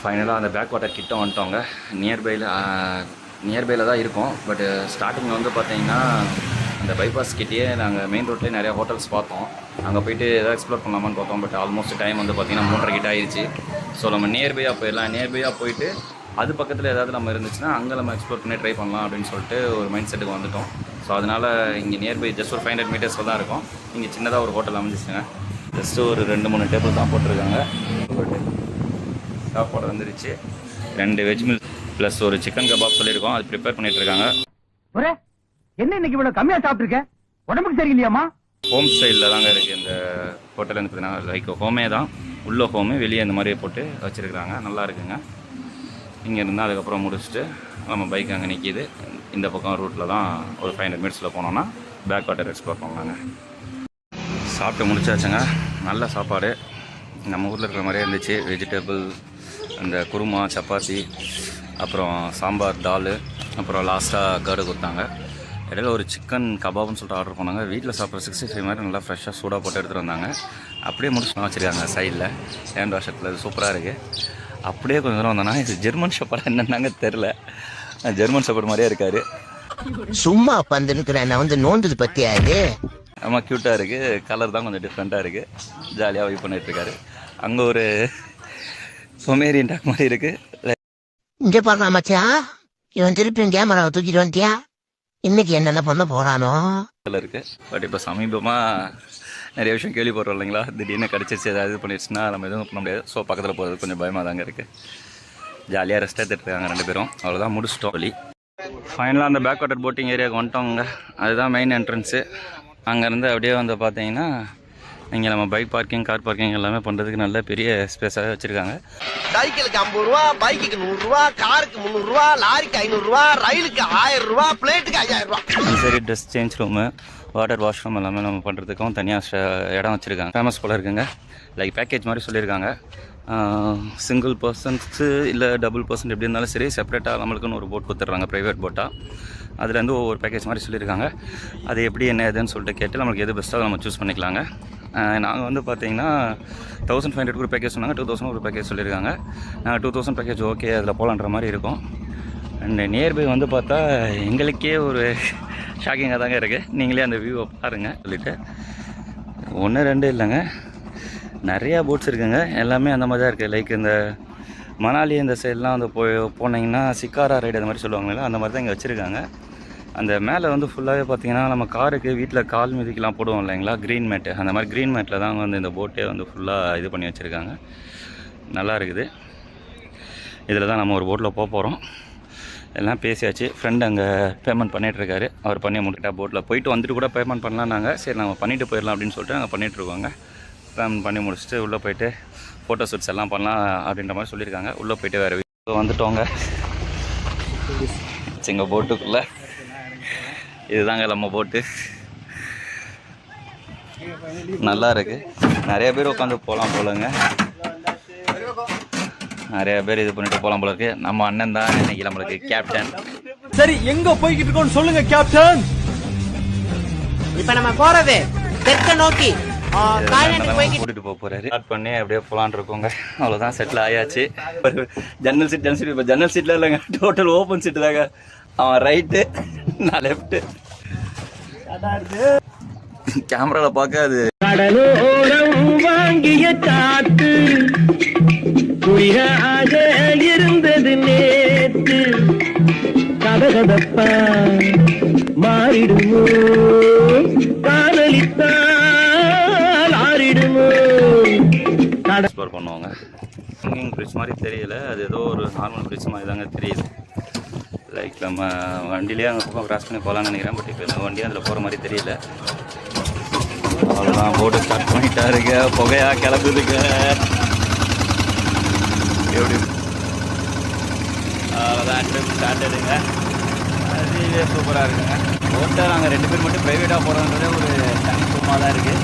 ஃபைனலாக அந்த back water கிட்ட வந்துட்டோங்க. நியர்பையில் தான் இருக்கும். பட் ஸ்டார்டிங்கில் வந்து பார்த்தீங்கன்னா அந்த பைபாஸ் கிட்டேயே நாங்கள் மெயின் ரோட்லேயே நிறையா ஹோட்டல்ஸ் பார்த்தோம். அங்கே போய்ட்டு எதாவது எக்ஸ்ப்ளோர் பண்ணலாமான்னு பார்த்தோம். பட் ஆல்மோஸ்ட் டைம் வந்து பார்த்திங்கன்னா 3:30 கிட்ட ஆயிடுச்சு. ஸோ நம்ம நியர்பையாக போயிடலாம். நியர்பையாக போயிட்டு அது பக்கத்தில் ஏதாவது நம்ம இருந்துச்சுன்னா அங்கே நம்ம எக்ஸ்ப்ளோர் பண்ணி ட்ரை பண்ணலாம் அப்படின்னு சொல்லிட்டு ஒரு மைண்ட் செட்டுக்கு வந்துட்டோம். ஸோ அதனால் இங்கே நியர்பை ஜஸ்ட் ஒரு 500 மீட்டர்ஸில் தான் இருக்கும். இங்கே சின்னதாக ஒரு ஹோட்டல் அமைஞ்சிச்சுங்க. ஜஸ்ட்டு ஒரு 2-3 டேபிள் தான் போட்டிருக்காங்க. பட் சாப்பாடு வந்துருச்சு. 2 வெஜ் மீல் ப்ளஸ் ஒரு சிக்கன் கபாப் சொல்லியிருக்கோம். அது ப்ரிப்பேர் பண்ணிட்டு இருக்காங்க. என்ன இன்னைக்கு இவ்வளவு கம்மியா சாப்பிட்டுருக்கேன்? உடம்புக்கு சரியில்லையாமா? ஹோம் ஸ்டைலில் தாங்க இருக்குது இந்த ஹோட்டல். வந்து பார்த்தீங்கன்னா லைக் ஹோமே தான், உள்ள ஹோமு, வெளியே இந்த மாதிரியே போட்டு வச்சுருக்குறாங்க. நல்லா இருக்குங்க. இங்கே இருந்தால் அதுக்கப்புறம் முடிச்சுட்டு நம்ம பைக் அங்கே நிற்கிது. இந்த பக்கம் ரூட்டில் தான் ஒரு 500 மீட்டர்ஸில் போனோன்னா பேக் வாட்டர் எக்ஸ்ப்ளோர் பண்ணலாங்க. சாப்பிட்டு முடிச்சாச்சுங்க. நல்ல சாப்பாடு நம்ம ஊரில் இருக்கிற மாதிரியே இருந்துச்சு. வெஜிடபிள், அந்த குருமா, சப்பாத்தி, அப்புறம் சாம்பார், தால், அப்புறம் லாஸ்ட்டாக கர்டு கொடுத்தாங்க. இடையில ஒரு சிக்கன் கபாப்னு சொல்லிட்டு ஆர்டர் பண்ணாங்க. வீட்டில் சாப்பிட்ற 65 மாதிரி நல்லா ஃப்ரெஷ்ஷாக சூடாக போட்டு எடுத்துகிட்டு வந்தாங்க. அப்படியே முடிச்சு வச்சுருக்காங்க சைடில் ஹேண்ட் வாஷத்தில். அது சூப்பராக இருக்குது. அப்படியே கொஞ்சம் தூரம் வந்தோன்னா இது ஜெர்மன் ஷெப்பர்ட் என்னன்னாங்க தெரில. ஜெர்மன் ஷெப்பர்ட் மாதிரியே இருக்கார். சும்மா உட்காந்துருக்கிறேன். நான் வந்து நோண்டது பற்றியாது. ஆமாம், க்யூட்டாக இருக்குது. கலர் தான் கொஞ்சம் டிஃப்ரெண்ட்டாக இருக்குது. ஜாலியாக வெயிட் பண்ணிகிட்ருக்காரு. அங்கே ஒரு பொமேரியன் டாக் மாதிரி இருக்குது. இங்கே பார்க்கலாம் மச்சா, இவன் திருப்பி கேமராவை தூக்கிட்டு வந்துட்டியா? இன்னைக்கு என்னென்ன பண்ண போறானோ இருக்குது. பட் இப்போ சமீபமாக நிறைய விஷயம் கேள்விப்படுறோம் இல்லைங்களா? திடீர்னு கிடச்சிருச்சு, ஏதாவது இது பண்ணிடுச்சுன்னா நம்ம எதுவும் பண்ண முடியாது. ஸோ பக்கத்தில் போகிறது கொஞ்சம் பயமாக தாங்க இருக்குது. ஜாலியாக ரெஸ்ட் எடுத்துகிட்ருக்காங்க 2 பேரும். அவ்வளோதான், முடிச்சிட்டோம் வழி. ஃபைனலாக அந்த பேக் வாட்டர் போட்டிங் ஏரியாவுக்கு வந்துட்டோங்க. அதுதான் மெயின் என்ட்ரன்ஸு. அங்கேருந்து அப்படியே வந்து பார்த்தீங்கன்னா இங்கே நம்ம பைக் பார்க்கிங், கார் பார்க்கிங் எல்லாமே பண்ணுறதுக்கு நல்ல பெரிய ஸ்பேஸாகவே வச்சுருக்காங்க. சைக்கிளுக்கு 50 ரூபா, பைக்குக்கு 100 ரூபா, காருக்கு 300 ரூபா, லாரிக்கு 500 ரூபா, ரயிலுக்கு 1000 ரூபா, பிளேட்டுக்கு 5000 ரூபா. சரி, dress change room, water washroom எல்லாமே நம்ம பண்ணுறதுக்கும் தனியாக இடம் வச்சுருக்காங்க. ஃபேமஸ் போல் இருக்குங்க. லைக் பேக்கேஜ் மாதிரி சொல்லியிருக்காங்க. சிங்கிள் பர்சன்ஸு இல்லை டபுள் பர்சன்ட் எப்படி இருந்தாலும் சரி, செப்பரேட்டாக நம்மளுக்குன்னு ஒரு போட் கொடுத்துட்றாங்க, ப்ரைவேட் போட்டாக. அதுலேருந்து ஒவ்வொரு பேக்கேஜ் மாதிரி சொல்லியிருக்காங்க. அது எப்படி என்ன ஏதுன்னு சொல்லிட்டு கேட்டு நம்மளுக்கு எது பெஸ்ட்டாக நம்ம சூஸ் பண்ணிக்கலாங்க. நாங்கள் வந்து பார்த்தீங்கன்னா 1500 ஒரு பேக்கேஜ் சொன்னாங்க. 2000 ஒரு பேக்கேஜ் சொல்லியிருக்காங்க. 2000 பேக்கேஜ் ஓகே, அதில் போகலான்ற மாதிரி இருக்கும். அண்ட் நியர்பை வந்து பார்த்தா எங்களுக்கே ஒரு ஷாக்கிங்காக தாங்க இருக்குது. நீங்களே அந்த வியூவை பாருங்கள் சொல்லிவிட்டு. 1-2 இல்லைங்க, நிறையா போட்ஸ் இருக்குங்க. எல்லாமே அந்த மாதிரி தான் இருக்குது. லைக் இந்த மணாலி இந்த சைட்லாம் வந்து போனீங்கன்னா சிக்காரா ரைடு அந்த மாதிரி சொல்லுவாங்களே, அந்த மாதிரி தான் இங்கே வச்சுருக்காங்க. அந்த மேலே வந்து ஃபுல்லாகவே பார்த்தீங்கன்னா நம்ம காருக்கு வீட்டில் கால் மிதிக்கெலாம் போடுவோம் இல்லைங்களா, க்ரீன் மேட்டு, அந்த மாதிரி க்ரீன் மேட்டில் தான் வந்து இந்த போட்டே வந்து ஃபுல்லாக இது பண்ணி வச்சுருக்காங்க. நல்லா இருக்குது. இதில் தான் நம்ம ஒரு போட்டில் போகிறோம். எல்லாம் பேசியாச்சு. ஃப்ரெண்ட் அங்கே பேமெண்ட் பண்ணிகிட்ருக்காரு. அவர் பண்ணி முடிக்கிட்டா போட்டில் போயிட்டு வந்துட்டு கூட பேமெண்ட் பண்ணலாம். நாங்கள் சரி நம்ம பண்ணிவிட்டு போயிடலாம் அப்படின்னு சொல்லிட்டு நாங்கள் பண்ணிகிட்ருக்கோங்க. பேமெண்ட் பண்ணி முடிச்சுட்டு உள்ளே போய்ட்டு ஃபோட்டோ ஷூட்ஸ் எல்லாம் பண்ணலாம் அப்படின்ற மாதிரி சொல்லியிருக்காங்க. உள்ளே போய்ட்டு வேறு வந்துட்டோங்க எங்கள் போட்டுக்குள்ளே. இதுதாங்க நம்ம போட்டு. நல்லா இருக்குது. நிறைய பேர் உட்காந்து போகலாம் போலங்க. நிறைய பேர் இது பண்ணிட்டு போகலாம் போல இருக்கு. நம்ம அண்ணன் தான் இன்னைக்கு நம்மளுக்கு கேப்டன். சரி, எங்க போய்கிட்டு இருக்கோம்னு சொல்லுங்க கேப்டன். இப்ப நம்ம போறது தெற்க நோக்கி கூட்டிட்டு போறாரு. ஸ்டார்ட் பண்ணி அப்படியே போலான் இருக்கோங்க. அவ்வளவுதான், செட்டில் ஆயாச்சு. ஜன்னல் சீட் இப்போ ஜன்னல் சீட்ல இல்லைங்க, டோட்டல் ஓப்பன் சீட்டு தாங்க. அவன் ரைட்டு, நான் லெஃப்ட். கேமரால பார்க்காது. வாங்கிய காத்து குளிராக இருந்தது நேற்று, கதகதப்பா மாறிடுமோ, காதலித்தால் ஆறிடுமோ. எக்ஸ்ப்ளோர் பண்ணுவாங்க. ஹேங்கிங் பிரிட்ஜ் மாதிரி தெரியல, அது ஏதோ ஒரு நார்மல் பிரிட்ஜ் மாதிரி தாங்க தெரியுது. லைக் நம்ம வண்டியிலே அங்கே பக்கம் கிராஸ் பண்ணி போகலான்னு நினைக்கிறேன். பட் இப்போ இந்த வண்டியும் அதில் போகிற மாதிரி தெரியல. அவ்வளோதான், போட்டு ஸ்டார்ட் பண்ணிட்டாருங்க. புகையாக கிளம்புதுங்க. எப்படி அவ்வளோதான், ட்ரிப் ஸ்டார்டடுங்க. அதுவே சூப்பராக இருக்குங்க. போட்டை நாங்கள் 2 பேர் மட்டும் ப்ரைவேட்டாக போகிறோன்றதே ஒரு தனி சும்மா தான் இருக்குது.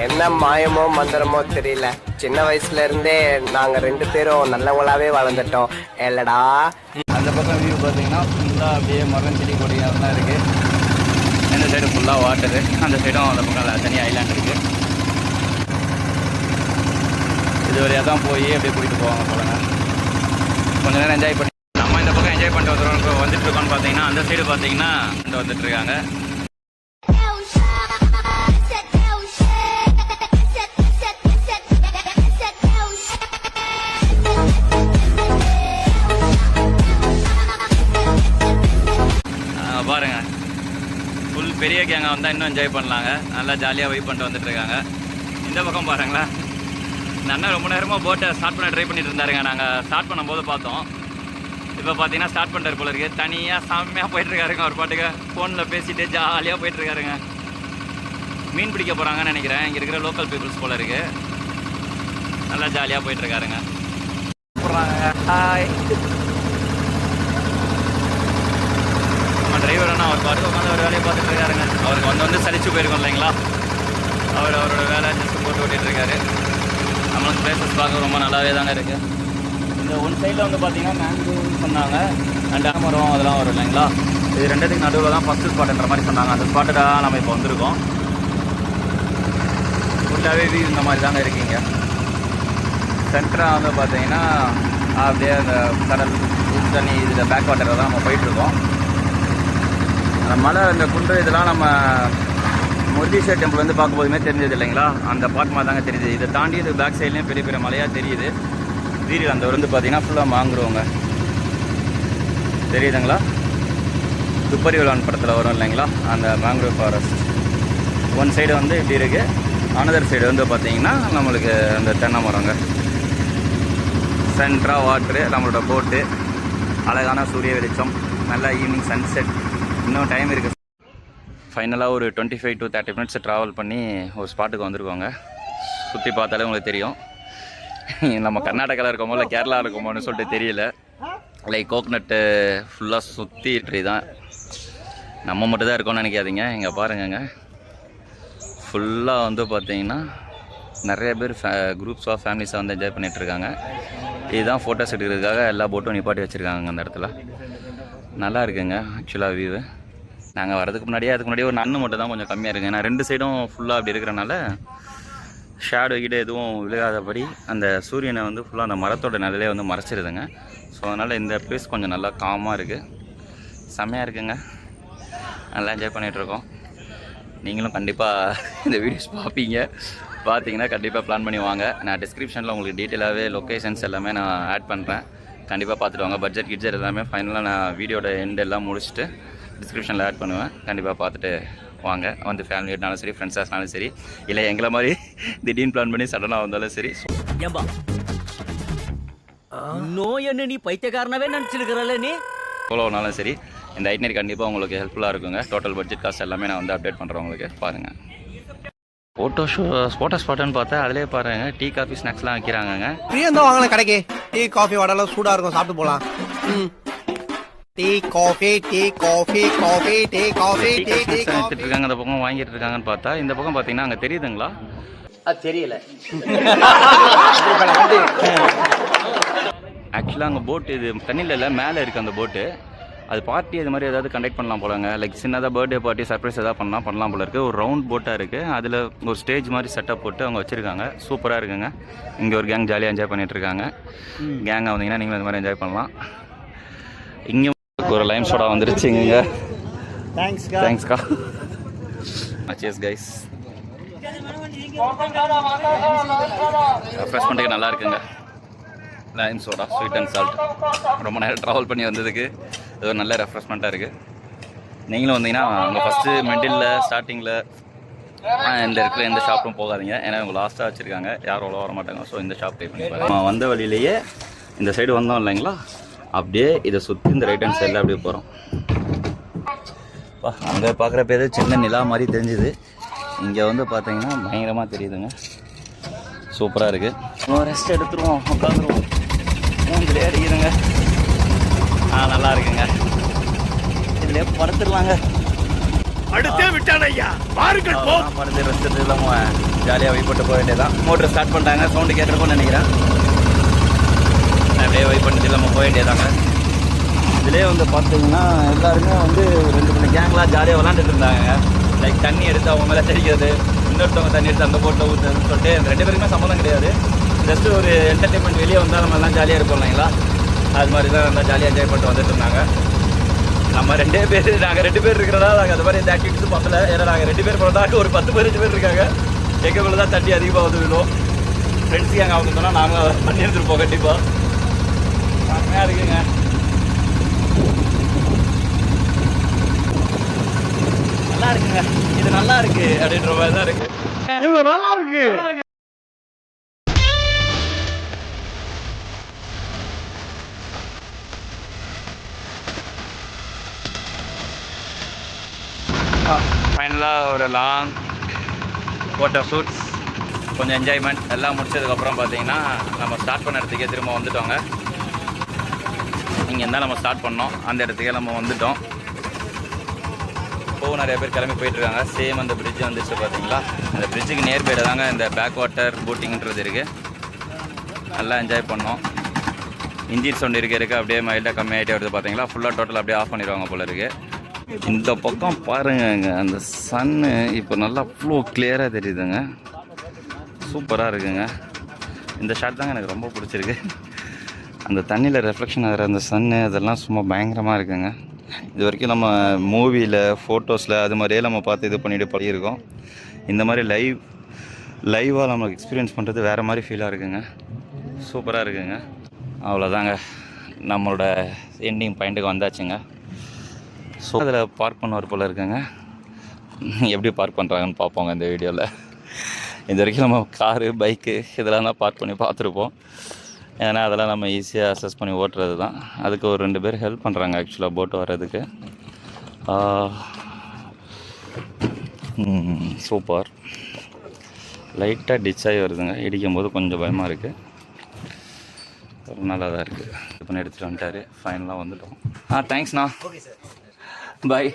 என்ன மாயமோ மந்திரமோ தெரியல, சின்ன வயசுல இருந்தே நாங்க 2 பேரும் நல்லவங்களாவே வளர்ந்துட்டோம் இல்லடா. அந்த பக்கம் வியூ பார்த்தீங்கன்னா ஃபுல்லாக அப்படியே மரம் செடி கொடியாக தான் இருக்குது. இந்த சைடு ஃபுல்லாக வாட்டரு, அந்த சைடும் அந்த பக்கம் தனி ஐலாண்ட் இருக்குது. இது வரையாக தான் போய் அப்படியே கூட்டிகிட்டு போவாங்க போலங்க. கொஞ்ச நேரம் என்ஜாய் பண்ணி நம்ம இந்த பக்கம் என்ஜாய் பண்ணிட்டு வந்துடுறோம். இப்போ வந்துட்டு இருக்கோம்னு பார்த்தீங்கன்னா அந்த சைடு பார்த்தீங்கன்னா வந்துட்டு இருக்காங்க. பாருங்க ஃபுல் பெரிய கேங்காக வந்தால் இன்னும் என்ஜாய் பண்ணலாங்க. நல்லா ஜாலியாக வெயிட் பண்ணிட்டு வந்துட்டு இருக்காங்க. இந்த பக்கம் பாருங்களேன், இந்த அண்ணன் ரொம்ப நேரமாக போட்டை ஸ்டார்ட் பண்ண ட்ரை பண்ணிட்டு இருந்தாருங்க. நாங்கள் ஸ்டார்ட் பண்ணும்போது பார்த்தோம். இப்போ பார்த்தீங்கன்னா ஸ்டார்ட் பண்ணுறாரு போல இருக்குது. தனியாக செம்மையாக போயிட்டுருக்காருங்க. ஒரு பாட்டுக்கு ஃபோனில் பேசிட்டு ஜாலியாக போயிட்டுருக்காருங்க. மீன் பிடிக்க போகிறாங்கன்னு நினைக்கிறேன். இங்கே இருக்கிற லோக்கல் பீப்புள்ஸ் போல இருக்குது. நல்லா ஜாலியாக போயிட்டுருக்காருங்க. ஹாய் டிரைவர் அண்ணா அவர் பாட்டுக்கு உட்காந்து ஒரு வேலையை பார்த்துட்டு இருக்காருங்க. அவருக்கு வந்து சலிச்சு போயிருக்கோம் இல்லைங்களா. அவரோட வேலை ஜஸ்ட் போட்டு ஓட்டிகிட்டு இருக்காரு. நம்மளுக்கு பிளேசஸ் பார்க்க ரொம்ப நல்லாவே தாங்க இருக்குது. இந்த ஒன் சைடில் வந்து பார்த்தீங்கன்னா மேங்கோ சொன்னாங்க அண்ட் மரம் அதெல்லாம் வரும் இல்லைங்களா. இது ரெண்டுத்துக்கு நடுவில் தான் ஃபஸ்ட்டு ஸ்பாட்டுன்ற மாதிரி சொன்னாங்க. அந்த ஸ்பாட்டை நம்ம இப்போ வந்திருக்கோம். ஃபுல்லாகவே வியூ இந்த மாதிரி தாங்க இருக்கீங்க. சென்டராக வந்து பார்த்தீங்கன்னா அப்படியே அந்த கடல் தண்ணி இதில் பேக் வாட்டரில் தான் நம்ம போயிட்டுருக்கோம். அந்த மலை இந்த குன்று இதெல்லாம் நம்ம முருதீஸ்வர் டெம்பிள் வந்து பார்க்கும்போதுமே தெரிஞ்சது இல்லைங்களா. அந்த பாட்டு மாதிரி தாங்க தெரியுது. இதை தாண்டி இது பேக் சைட்லேயும் பெரிய பெரிய மலையாக தெரியுது. வீடு அந்த வந்து பார்த்தீங்கன்னா ஃபுல்லாக மாங்குறவங்க தெரியுதுங்களா. துப்பறிவலான் படத்தில் வரும் இல்லைங்களா, அந்த மேங்க்ரோவ் ஃபாரஸ்ட். ஒன் சைடு வந்து இப்படி இருக்குது, அனதர் சைடு வந்து பார்த்தீங்கன்னா நம்மளுக்கு அந்த தென்னை மரங்க. சென்ட்ராக வாட்ரு, நம்மளோட போட்டு, அழகான சூரிய வெளிச்சம், நல்லா ஈவினிங் சன்செட். இன்னும் டைம் இருக்குது. ஃபைனலாக ஒரு 25 to 30 minutes ட்ராவல் பண்ணி ஒரு ஸ்பாட்டுக்கு வந்திருக்கோங்க. சுற்றி பார்த்தாலே உங்களுக்கு தெரியும் நம்ம கர்நாடகாவில் இருக்கோமோ இல்லை கேரளா இருக்கோமோன்னு சொல்லிட்டு தெரியல. லைக் கோகனட்டு ஃபுல்லாக சுற்றி ட்ரீ தான். நம்ம மட்டும் தான் இருக்கோம்னு நினைக்காதீங்க. இங்கே பாருங்கங்க, ஃபுல்லாக வந்து பார்த்தீங்கன்னா நிறைய பேர் குரூப்ஸ் ஆஃப் ஃபேமிலிஸாக வந்து என்ஜாய் பண்ணிகிட்ருக்காங்க. இதுதான் ஃபோட்டோஸ் எடுக்கிறதுக்காக எல்லா போட்டும் நிப்பாட்டி வச்சுருக்காங்க அந்த இடத்துல. நல்லா இருக்குங்க ஆக்சுவலாக வியூவு. நாங்கள் வரதுக்கு முன்னாடியே அதுக்கு முன்னாடியே ஒரு நன்னு மட்டும் தான் கொஞ்சம் கம்மியாக இருக்குது. ஏன்னா ரெண்டு சைடும் ஃபுல்லாக அப்படி இருக்கிறனால ஷேடோ கிட்ட எதுவும் விழுகாதபடி அந்த சூரியனை வந்து ஃபுல்லாக அந்த மரத்தோட நிலையிலே வந்து மறைச்சிருதுங்க. ஸோ அதனால் இந்த ப்ளேஸ் கொஞ்சம் நல்லா காமாக இருக்குது, செம்மையாக இருக்குங்க. நல்லா என்ஜாய் பண்ணிகிட்ருக்கோம். நீங்களும் கண்டிப்பாக இந்த வீடியோஸ் பார்த்தீங்கன்னா கண்டிப்பாக பிளான் பண்ணி வாங்க. நான் டிஸ்கிரிப்ஷனில் உங்களுக்கு டீட்டெயிலாகவே லொக்கேஷன்ஸ் எல்லாமே நான் ஆட் பண்ணுறேன். கண்டிப்பாக பார்த்துட்டு வாங்க. பட்ஜெட் கிட்ஜெட் எல்லாமே ஃபைனலாக நான் வீடியோட எண்ட் எல்லாம் முடிச்சுட்டு டிஸ்கிரிப்ஷனில் ஆட் பண்ணுவேன். கண்டிப்பாக பார்த்துட்டு வாங்க. வந்து ஃபேமிலியோடனாலும் சரி, ஃப்ரெண்ட்ஸாக சரி, இல்லை எங்களை மாதிரி திடீர்னு பிளான் பண்ணி சடனாக வந்தாலும் சரி. நோய் என்ன நீ பைத்தியக்காரனவே நினச்சிருக்கிறல்ல நீ. எவ்வளோனாலும் சரி இந்த ஐட்னரி கண்டிப்பாக உங்களுக்கு ஹெல்ப்ஃபுல்லாக இருக்குங்க. டோட்டல் பட்ஜெட் காஸ்ட் எல்லாமே நான் வந்து அப்டேட் பண்ணுறேன் உங்களுக்கு. பாருங்கள், ஃபோட்டோ ஸ்பாட்டுன்னு பார்த்தா அதிலே பாருங்க டீ காஃபி ஸ்நாக்ஸ்லாம் வைக்கிறாங்கங்க. ஃப்ரீயாக இருந்தால் வாங்கலாம் கடைக்கு. டீ காஃபி வடலாம் சூடாக இருக்கும், சாப்பிட்டு போகலாம். Tea coffee tea coffee coffee tea coffee tea tea எடுத்துட்டு இருக்காங்க. அந்த பக்கம் வாங்கிட்டு இருக்காங்கன்னு பார்த்தா இந்த பக்கம் பார்த்தீங்கன்னா அங்கே தெரியுதுங்களா? தெரியல. ஆக்சுவலாக அங்கே போட்டு இது தண்ணியில் இல்லை, மேலே இருக்குது அந்த போட்டு. அது பார்ட்டி இது மாதிரி ஏதாவது கண்டக்ட் பண்ணலாம் போலங்க. லைக் சின்னதாக பர்த்டே பார்ட்டி சர்ப்ரைஸ் எதாவது பண்ணலாம் போல இருக்குது. ஒரு ரவுண்ட் போட்டாக இருக்குது, அதில் ஒரு ஸ்டேஜ் மாதிரி செட்டப் போட்டு அவங்க வச்சுருக்காங்க. சூப்பராக இருக்குங்க. இங்கே ஒரு கேங் ஜாலியாக என்ஜாய் பண்ணிகிட்ருக்காங்க. கேங்காக வந்தீங்கன்னா நீங்களும் இது மாதிரி என்ஜாய் பண்ணலாம். இங்கே ஒரு லைம் சோடா வந்துருச்சுங்க. தேங்க்ஸ்க்கா. cheers guys. ரெஃப்ரெஷ்மெண்ட்டுக்கு நல்லா இருக்குங்க. Lime soda sweet and salt. ரொம்ப நேரம் ட்ராவல் பண்ணி வந்ததுக்கு இது ஒரு நல்ல ரெஃப்ரெஷ்மெண்ட்டாக இருக்குது. நீங்களும் வந்தீங்கன்னா உங்கள் ஃபஸ்ட்டு மிடில் ஸ்டார்டிங்கில் இந்த இருக்கிற எந்த ஷாப்பும் போகாதீங்க. ஏன்னா இவங்க லாஸ்ட்டாக வச்சுருக்காங்க, யாரும் அவ்வளோ வர மாட்டாங்க. ஸோ இந்த ஷாப் ட்ரை பண்ணி பாருங்க. வந்த வழியிலேயே இந்த சைடு வந்தோம் இல்லைங்களா, அப்படியே இதை சுற்றி இந்த ரைட் ஹேண்ட் சைடில் அப்படியே போகிறோம். அங்கே பார்க்குறப்ப ஏதோ சின்ன நிலா மாதிரி தெரிஞ்சுது. இங்கே வந்து பார்த்தீங்கன்னா பயங்கரமாக தெரியுதுங்க. சூப்பராக இருக்குது. ரெஸ்ட் எடுத்துருவோம், உட்காந்துருவோம். இதுலேயே அடிக்கிறேங்க. நல்லா இருக்குங்க. இதுலேயே படுத்துடலாங்க. அடுத்தே விட்டான் ஐயா, பாருங்கள் போ. படுத்து ரெஸ்ட் எடுத்து இல்லாமல் ஜாலியாக வெயிட் பண்ணிட்டு போக வேண்டியதான். மோட்டர் ஸ்டார்ட் பண்ணிட்டாங்க, சவுண்டு கேட்டுருக்கோன்னு நினைக்கிறேன். அப்படியே வெயிட் பண்ணிட்டு இல்லாமல் போக வேண்டியதாங்க. இதிலே வந்து பார்த்தீங்கன்னா எல்லாருமே வந்து 2-3 கேங்லாம் ஜாலியாக விளாண்டுட்டு இருந்தாங்க. லைக் தண்ணி எடுத்து அவங்க மேலே தெரிக்கிறது, இன்னொருத்தவங்க தண்ணி எடுத்து அந்த போட்டில் ஊற்றுறதுன்னு சொல்லிட்டு 2 பேருக்குமே சம்மந்தம் கிடையாது. ஜஸ்ட்டு ஒரு என்டர்டெயின்மெண்ட் வெளியே வந்தால் நம்ம எல்லாம் ஜாலியாக இருப்போம் இல்லைங்களா. அது மாதிரி தான் நல்லா ஜாலியாக என்ஜாய் பண்ணிட்டு வந்துட்டு இருந்தாங்க. நாங்கள் 2 பேர் இருக்கிறதா நாங்கள் அந்த மாதிரி இந்த ஆக்டிவிட்டிஸ் பத்தல. ஏன்னா நாங்கள் 2 பேர் போகிறதாக்கு ஒரு 10-15 பேர் இருக்காங்க. எங்கள் மேலே தான் தண்ணி அதிகமாக வந்து விழும். ஃப்ரெண்ட்ஸுக்கு அங்கே அவங்க சொன்னால் நாங்கள் பண்ணி எடுத்துருப்போம் கண்டிப்பாக. செம்மையாக இருக்குங்க. நல்லா இருக்குங்க, இது நல்லா இருக்கு அப்படின்ற மாதிரி தான் இருக்கு. இது நல்லா இருக்கு. ஃபைனலாக ஒரு லாங் வாட்டர் ஷூட்ஸ், கொஞ்சம் என்ஜாய்மெண்ட் எல்லாம் முடிச்சதுக்கப்புறம் பார்த்தீங்கன்னா நம்ம ஸ்டார்ட் பண்ண இடத்துக்கே திரும்ப வந்துட்டோங்க. இங்கே இருந்தால் நம்ம ஸ்டார்ட் பண்ணோம், அந்த இடத்துக்கே நம்ம வந்துட்டோம். இப்போவும் நிறைய பேர் கிளம்பி போயிட்டுருக்காங்க. சேம் அந்த பிரிட்ஜ் வந்துச்சு பார்த்தீங்களா, அந்த பிரிட்ஜுக்கு நியர்பையில் தாங்க இந்த பேக் வாட்டர் போட்டிங்கிறது இருக்குது. நல்லா என்ஜாய் பண்ணோம். இன்ஜின் சவுண்ட் இருக்க அப்படியே மைல்டாக கம்மியாகிட்டே வருது பார்த்தீங்களா. ஃபுல்லாக டோட்டல் அப்படியே ஆஃப் பண்ணிடுவாங்க போல இருக்குது. இந்த பக்கம் பாருங்க, அந்த சன்னு இப்போ நல்லா அவ்வளோ கிளியராக தெரியுதுங்க. சூப்பராக இருக்குங்க. இந்த ஷாட் தாங்க எனக்கு ரொம்ப பிடிச்சிருக்கு. அந்த தண்ணியில் ரெஃப்ளெக்ஷன் ஆகிற அந்த சன்னு அதெல்லாம் சும்மா பயங்கரமாக இருக்குங்க. இது வரைக்கும் நம்ம மூவியில் ஃபோட்டோஸில் அது மாதிரியே நம்ம பார்த்து இது பண்ணிட்டு பழகிருக்கோம். இந்த மாதிரி லைவாக நமக்கு எக்ஸ்பீரியன்ஸ் பண்ணுறது வேறு மாதிரி ஃபீலாக இருக்குங்க. சூப்பராக இருக்குங்க. அவ்வளோதாங்க, நம்மளோட எண்டிங் பாயிண்ட்டுக்கு வந்தாச்சுங்க. ஸோ அதில் பார்க் பண்ணுவார் போல் இருக்குங்க. எப்படி பார்க் பண்ணுறாங்கன்னு பார்ப்போங்க இந்த வீடியோவில். இது வரைக்கும் நம்ம காரு பைக்கு இதெல்லாம் தான் பார்க் பண்ணி பார்த்துருப்போம். ஏன்னா அதெல்லாம் நம்ம ஈஸியாக அசஸ் பண்ணி ஓட்டுறது தான். அதுக்கு ஒரு 2 பேர் ஹெல்ப் பண்ணுறாங்க ஆக்சுவலாக போட்டு வர்றதுக்கு. சூப்பர். லைட்டாக டிச் ஆகி வருதுங்க, இடிக்கும் போது கொஞ்சம் பயமாக இருக்குது. ஒரு நல்லா தான் இருக்குது. இது பண்ணி எடுத்துகிட்டு வந்துட்டார். ஃபைனலாக வந்துட்டோம். தேங்க்ஸ்ண்ணா. பாய்.